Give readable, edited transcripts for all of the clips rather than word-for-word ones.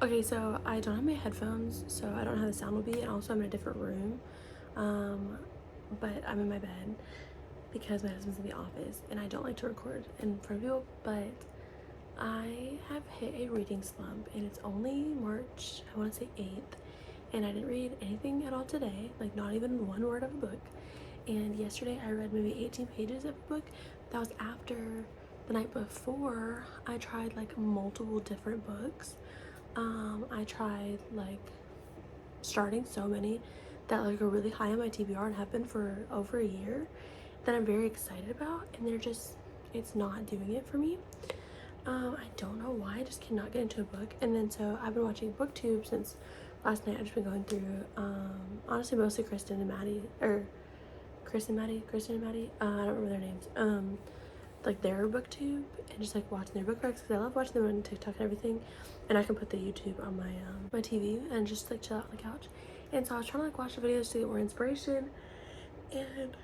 Okay, so I don't have my headphones, so I don't know how the sound will be, and also I'm in a different room. Um, but I'm in my bed because my husband's in the office, and I don't like to record in front of people, but I have hit a reading slump, and it's only March, I want to say 8th, and I didn't read anything at all today, like not even one word of a book. And yesterday I read maybe 18 pages of a book. That was after the night before I tried like multiple different books. I tried like starting so many that like are really high on my TBR and have been for over a year that I'm very excited about, and it's not doing it for me. I don't know why, I just cannot get into a book. And then so I've been watching BookTube since last night. I've just been going through honestly mostly Kristen and Maddie, or Kristen and Maddie, I don't remember their names, like their booktube, and just like watching their book recs because I love watching them on TikTok and everything, and I can put the YouTube on my TV and just like chill out on the couch. And so I was trying to like watch the videos to get more inspiration, and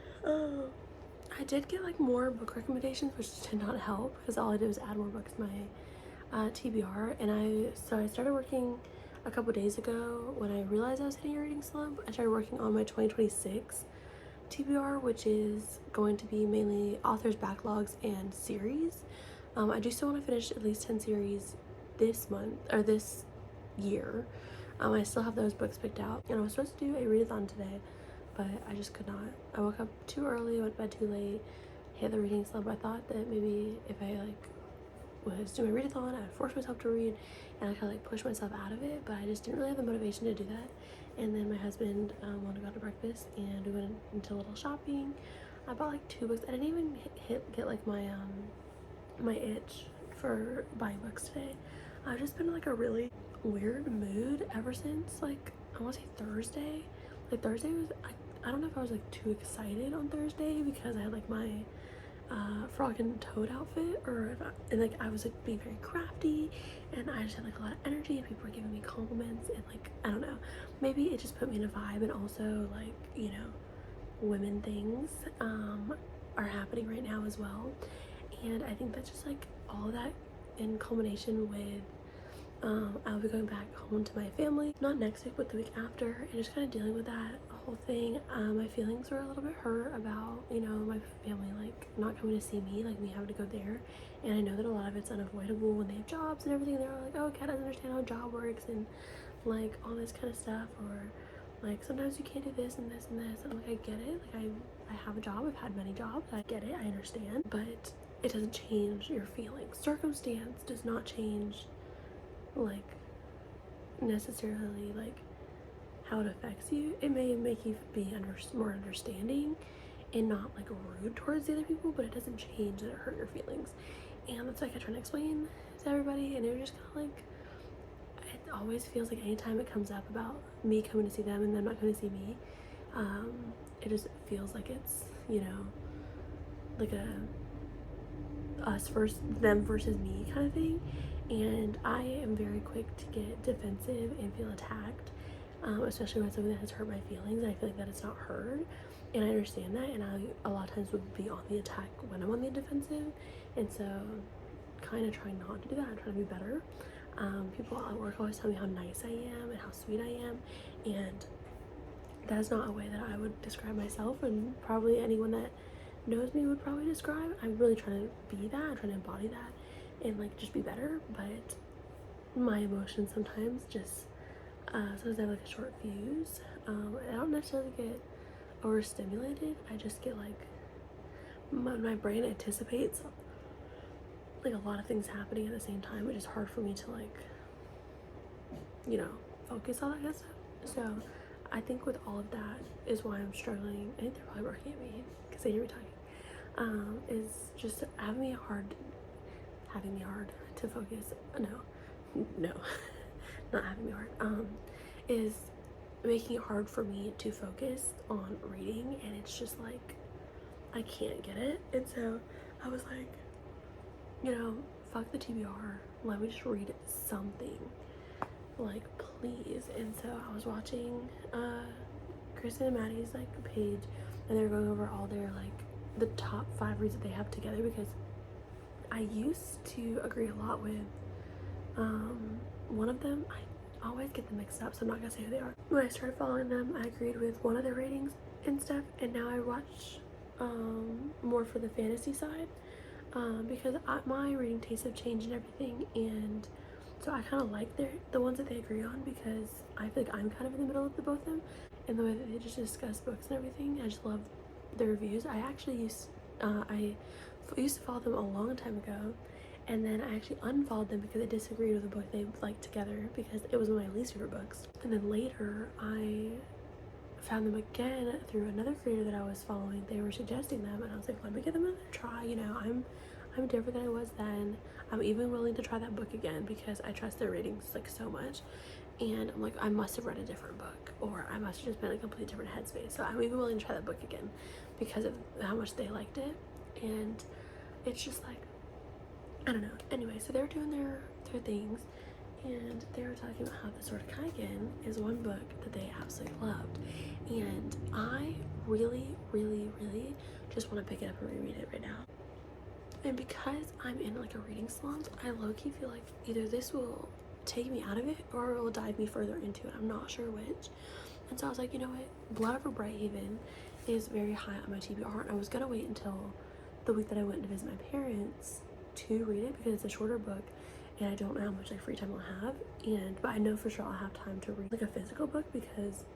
I did get like more book recommendations, which did not help because all I did was add more books to my TBR. And I started working a couple days ago when I realized I was hitting a reading slump. I started working on my 2026 TBR, which is going to be mainly authors, backlogs, and series. I do still want to finish at least 10 series this month or this year. I still have those books picked out, and I was supposed to do a readathon today, but I just could not. I woke up too early, went to bed too late, hit the reading slump. I thought that maybe if I like was doing my readathon, I'd force myself to read, and I kind of like push myself out of it, but I just didn't really have the motivation to do that. And then my husband wanted to go to breakfast, and we went into a little shopping. I bought like 2 books. I didn't even get like my itch for buying books today. I've just been in like a really weird mood ever since like I want to say Thursday. Like Thursday was I don't know if I was like too excited on Thursday because I had like my frog and toad outfit, or if and like I was like being very crafty, and I just had like a lot of energy, and people were giving me compliments, and like I don't know, maybe it just put me in a vibe. And also like, you know, women things are happening right now as well, and I think that's just like all of that in culmination with I'll be going back home to my family, not next week, but the week after, and just kind of dealing with that whole thing. My feelings were a little bit hurt about, you know, my family like not coming to see me, like me having to go there. And I know that a lot of it's unavoidable when they have jobs and everything. They're like, oh, Kat doesn't understand how a job works and like all this kind of stuff, or like sometimes you can't do this and this and this. And like I get it, like I have a job, I've had many jobs, I get it, I understand, but it doesn't change your feelings. Circumstance does not change like necessarily like how it affects you. It may make you be more understanding and not like rude towards the other people, but it doesn't change that it hurt your feelings. And that's like I try to explain to everybody, and it was just kind of like, it always feels like anytime it comes up about me coming to see them and them not coming to see me, it just feels like it's, you know, like a us versus them versus me kind of thing. And I am very quick to get defensive and feel attacked, especially when it's something that has hurt my feelings and I feel like that it's not heard. And I understand that, and I a lot of times would be on the attack when I'm on the defensive, and so kind of trying not to do that. I'm trying to be better. People at work always tell me how nice I am and how sweet I am, and that's not a way that I would describe myself, and probably anyone that knows me would probably describe. I'm really trying to be that, I'm trying to embody that, and like just be better. But my emotions sometimes just sometimes I have like a short fuse. I don't necessarily get overstimulated, I just get like my brain anticipates like a lot of things happening at the same time, which is hard for me to like, you know, focus on that kind of stuff. So I think with all of that is why I'm struggling. I think they're probably working at me because they hear me talking. Is just having me hard to focus. No, not having me hard. Is making it hard for me to focus on reading, and it's just like I can't get it. And so I was like, you know, fuck the TBR, let me just read something, like please. And so I was watching Kristen and Maddie's like page, and they're going over all their like the top 5 reads that they have together, because I used to agree a lot with one of of them, I always get them mixed up, so I'm not gonna say who they are. When I started following them, I agreed with one of their ratings and stuff, and now I watch more for the fantasy side, because my reading tastes have changed and everything, and so I kind of like the ones that they agree on, because I feel like I'm kind of in the middle of the both of them, and the way that they just discuss books and everything. I just love the reviews. I actually used to follow them a long time ago, and then I actually unfollowed them because I disagreed with a book they liked together, because it was one of my least favorite books. And then later I found them again through another creator that I was following. They were suggesting them, and I was like, let me give them another try. You know, I'm different than I was then. I'm even willing to try that book again because I trust their ratings like so much. And I'm like, I must have read a different book, or I must have just been in a completely different headspace. So I'm even willing to try that book again because of how much they liked it. And it's just like, I don't know. Anyway, so they're doing their things, and they were talking about how The Sword of Kaigen is one book that they absolutely loved. And I really, really, really just want to pick it up and reread it right now. And because I'm in like a reading slump, I low-key feel like either this will take me out of it or it will dive me further into it. I'm not sure which. And so I was like, you know what? Blood Over Brighthaven is very high on my TBR, and I was gonna wait until the week that I went to visit my parents to read it because it's a shorter book, and I don't know how much like free time I'll have. But I know for sure I'll have time to read like a physical book, because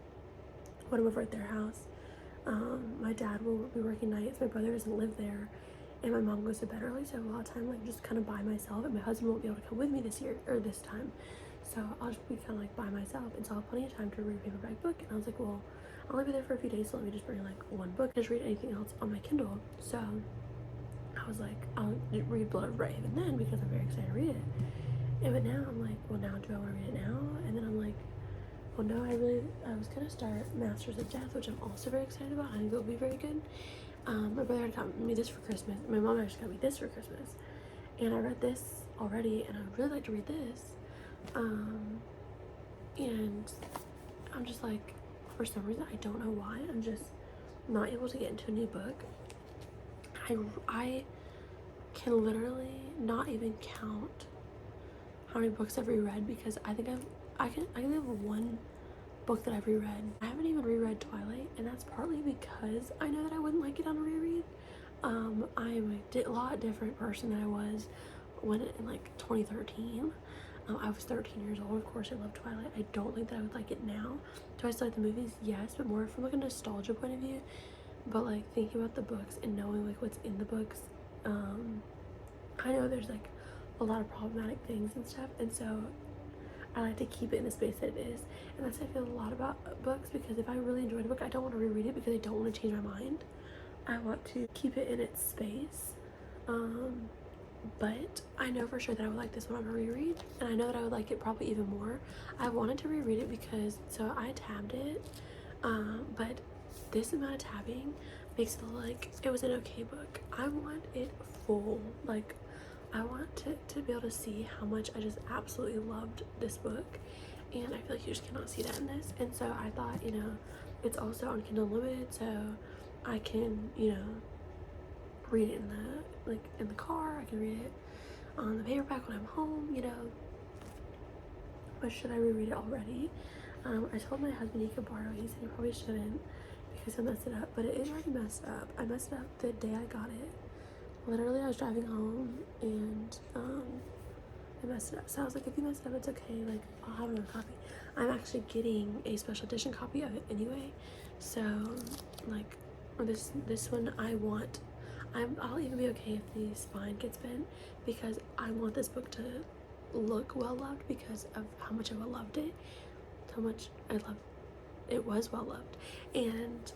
when I'm over at their house, my dad will be working nights. My brother doesn't live there, and my mom goes to bed early, so I have a lot of time like just kind of by myself, and my husband won't be able to come with me this year or this time, so I'll just be kind of like by myself, and so I'll have plenty of time to read a paperback book. And I was like, well, I'll only be there for a few days, so let me just bring like one book, just read anything else on my Kindle. So I was like, I'll read Blood of Brighthaven then, because I'm very excited to read it. But now I'm like, well, now do I want to read it now? And then I'm like, well, no, I was gonna start Masters of Death, which I'm also very excited about. I think it'll be very good. My brother had gotten me this for Christmas. My mom actually got me this for Christmas, and I read this already, and I would really like to read this. And I'm just like, for some reason, I don't know why, I'm just not able to get into a new book. I can literally not even count how many books I've reread, because I think I can have one book that I've reread. I haven't even reread Twilight, and that's partly because I know that I wouldn't like it on a reread. I'm a lot different person than I was when in like 2013. I was 13 years old. Of course, I love Twilight. I don't think that I would like it now. Do I still like the movies? Yes, but more from like a nostalgia point of view. But like thinking about the books and knowing like what's in the books, I know there's like a lot of problematic things and stuff, and so I like to keep it in the space that it is. And that's how I feel a lot about books, because if I really enjoyed a book, I don't want to reread it because I don't want to change my mind. I want to keep it in its space. But I know for sure that I would like this one on a reread, and I know that I would like it probably even more. I wanted to reread it because, so I tabbed it, but this amount of tabbing makes it look like it was an okay book. I want it full. Like, I want to be able to see how much I just absolutely loved this book, and I feel like you just cannot see that in this. And so I thought, you know, it's also on Kindle Unlimited, so I can, you know, read it in the car. I can read it on the paperback when I'm home, you know. But should I reread it already? I told my husband he could borrow. He said he probably shouldn't because he'll mess it up, but it is already messed up. I messed it up the day I got it. Literally, I was driving home, and I messed it up. So I was like, if you messed it up, it's okay. Like, I'll have another copy. I'm actually getting a special edition copy of it anyway. So, like, this one I want. I'll even be okay if the spine gets bent, because I want this book to look well loved because of how much I loved it. How much I loved it was well loved. And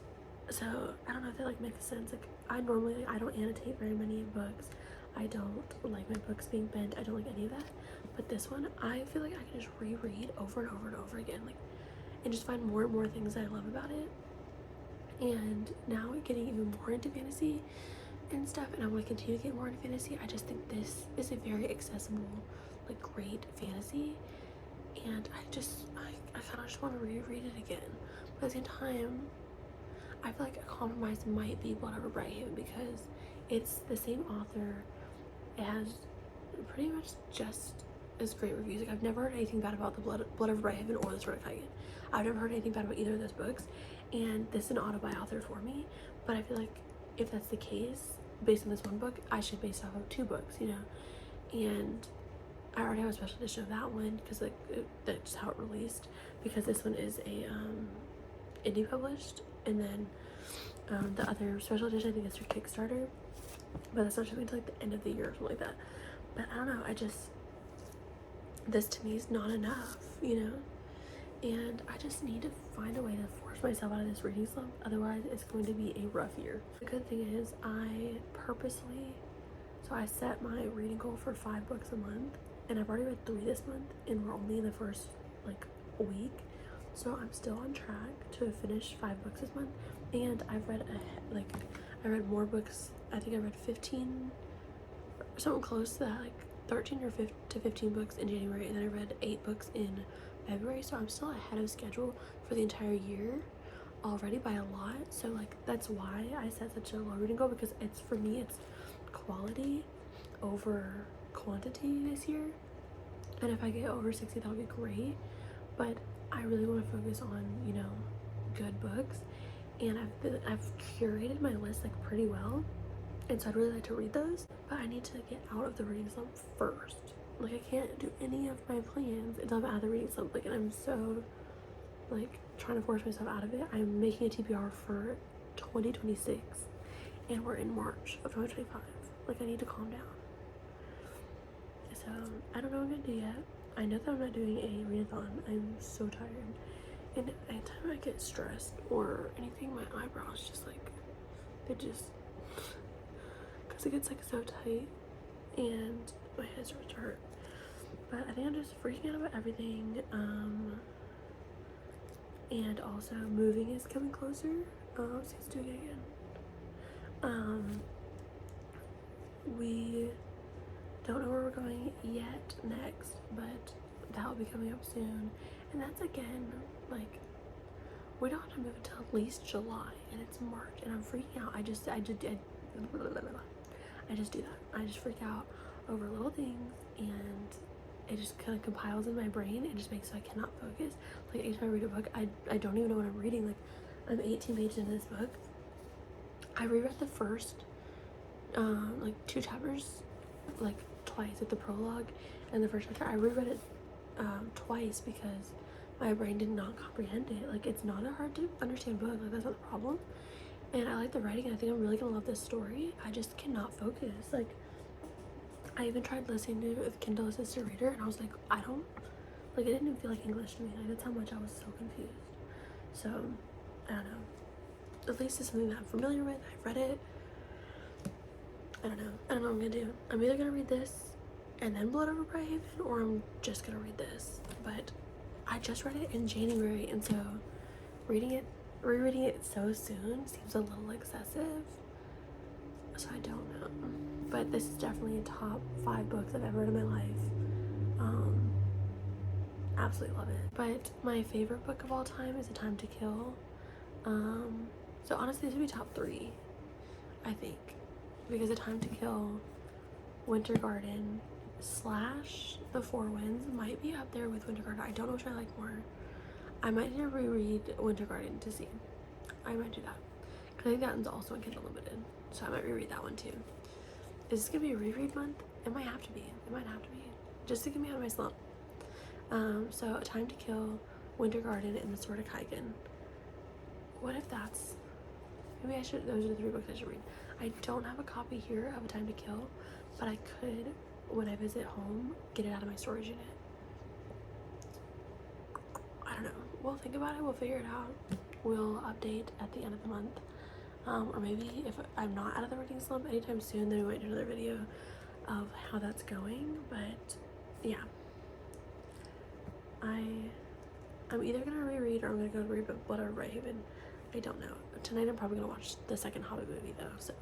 so I don't know if that like makes sense. Like, I don't annotate very many books. I don't like my books being bent. I don't like any of that. But this one, I feel like I can just reread over and over and over again, like, and just find more and more things that I love about it. And now getting even more into fantasy and stuff, and I want to continue to get more into fantasy. I just think this is a very accessible, like, great fantasy, and I kind of just want to reread it again. But at the same time, I feel like a compromise might be Blood Over Brighthaven, because it's the same author. It has pretty much just has great reviews. Like, I've never heard anything bad about the Blood Over Brighthaven or the Sword of Kaigen. I've never heard anything bad about either of those books, and this is an auto-buy-author for me, but I feel like if that's the case, based on this one book, I should base it off of 2 books, you know, and I already have a special edition of that one, because like that's how it released, because this one is a indie published, and then the other special edition, I think it's through Kickstarter, but that's not coming until like the end of the year or something like that. But I don't know, this to me is not enough, you know, and I just need to find a way to force myself out of this reading slump, otherwise it's going to be a rough year. The good thing is I set my reading goal for 5 books a month, and I've already read 3 this month, and we're only in the first like week, so I'm still on track to finish 5 books this month. And I've read I read more books. I think I read 15, something close to that, like 13 or 15 books in January, and then I read 8 books in February, so I'm still ahead of schedule for the entire year already by a lot. So like that's why I set such a low reading goal, because it's, for me, it's quality over quantity this year, and if I get over 60, that'll be great, but I really want to focus on, you know, good books, and I've curated my list like pretty well, and so I'd really like to read those, but I need to get out of the reading slump first. Like, I can't do any of my plans until I'm out of the reading slump, like, and I'm so like trying to force myself out of it. I'm making a TBR for 2026, and we're in March of 2025. Like, I need to calm down. So I don't know what I'm gonna do yet. I know that I'm not doing a readathon. I'm so tired, and anytime I get stressed or anything, my eyebrows just like, they just, because it gets like so tight and my head starts to hurt. But I think I'm just freaking out about everything, and also moving is coming closer. So let's do it again. We don't know where we're going yet next, but that will be coming up soon, and that's, again, like, we don't have to move until at least July, and it's March, and I'm freaking out. I just do that. I just freak out over little things, and it just kind of compiles in my brain and just makes so I cannot focus. Like, anytime I read a book, I don't even know what I'm reading. Like, I'm 18 pages into this book. I reread the first like 2 chapters like twice, like the prologue and the first chapter. I reread it twice because my brain did not comprehend it. Like, it's not a hard to understand book, like, that's not the problem, and I like the writing, and I think I'm really gonna love this story. I just cannot focus. Like, I even tried listening to it with Kindle Assisted Reader, and I was like, I don't, like, it didn't even feel like English to me. Like, that's how much I was so confused. So I don't know, at least it's something that I'm familiar with. I've read it. I don't know what I'm gonna do. I'm either gonna read this and then Blood Over Brighthaven, or I'm just gonna read this. But I just read it in January, and so rereading it so soon seems a little excessive. So I don't know. But this is definitely a top 5 books I've ever read in my life. Absolutely love it. But my favorite book of all time is A Time to Kill. So honestly, this would be top 3, I think, because A Time to Kill, Winter Garden / The Four Winds might be up there with Winter Garden. I don't know which I like more. I might need to reread Winter Garden to see. I might do that, because I think that one's also in Kindle Unlimited, so I might reread that one too. Is this gonna be a reread month? It might have to be. It might have to be, just to get me out of my slump. So A Time to Kill, Winter Garden, and The Sword of Kaigen. What if that's, maybe I should, those are the 3 books I should read. I don't have a copy here of A Time to Kill, but I could, when I visit home, get it out of my storage unit. I don't know. We'll think about it. We'll figure it out. We'll update at the end of the month. Or maybe if I'm not out of the reading slump anytime soon, then we might do another video of how that's going. But yeah, I'm either gonna reread or I'm gonna go read Blood Over Brighthaven. I don't know. Tonight I'm probably gonna watch the second Hobbit movie though, so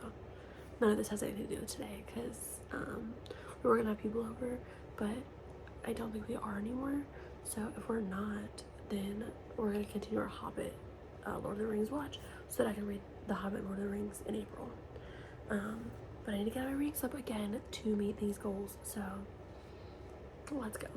none of this has anything to do with today, because we were gonna have people over, but I don't think we are anymore. So if we're not, then we're gonna continue our Hobbit Lord of the Rings watch, so that I can read The Hobbit, Lord of the Rings in April. But I need to get my reading up again to meet these goals, so let's go.